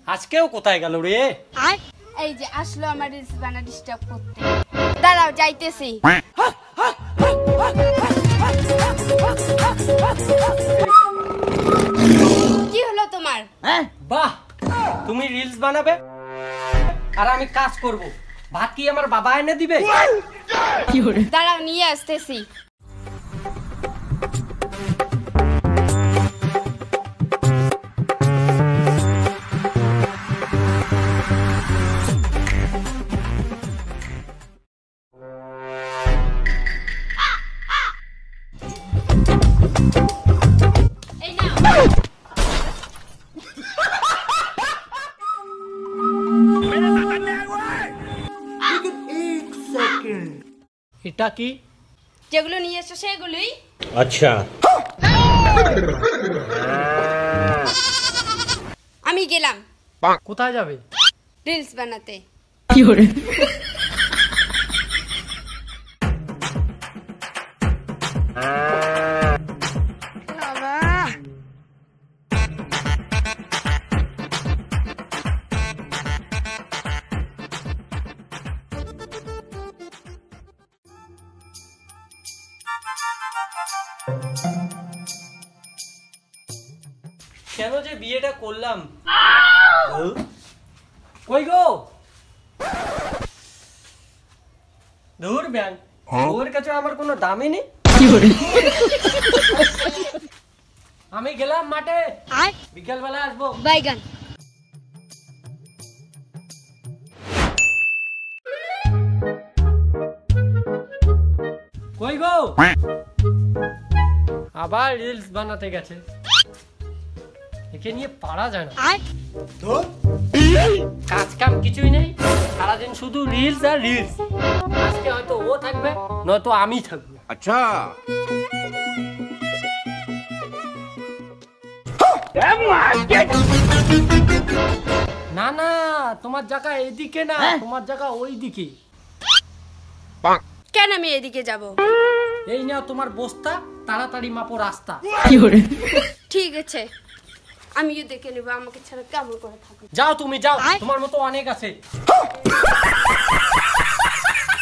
আজকেও কোথায় গেল রে? এই যে আসলো আমার রিলস বানা ডিস্টার্ব করতে। দাঁড়াও যাইতেছি। কি হলো তোমার? বাহ, তুমি রিলস বানাবে আর আমি কাজ করব। ভাত কি আমার বাবা এনে দিবে? দাঁড়াও নিয়ে আসতেছি। এটা কি? যেগুলো নিয়ে এসো সেগুলোই। আচ্ছা, আমি গেলাম। কোথায় যাবে? রিলস বানাতে। কেন যে বিয়েটা করলাম? কই গো? ধুর ব্যাং, ওর কাছে আমার কোনো দামই নেই। আমি গেলাম মাঠে, বিকাল বেলা আসবো। বাইগান। কই গো? আবার রিলস বানাতে গেছে। একে নিয়ে পারা যায় না। কাজ কাম কিছুই নেই, সারাদিন শুধু রিলস আর রিলস। আজকে হয়তো ও থাকবে, নয়তো আমি থাকবো। আচ্ছা, না না, তোমার জায়গা এদিকে না, তোমার জায়গা ওই দিকে। কেন আমি এদিকে যাব? এই নাও তোমার বস্তা, তাড়াতাড়ি মাপো রাস্তা। ঠিক আছে, আমিও দেখে নেবো আমাকে ছাড়া কেমন করে থাকবে। যাও তুমি যাও, তোমার মতো অনেক আছে।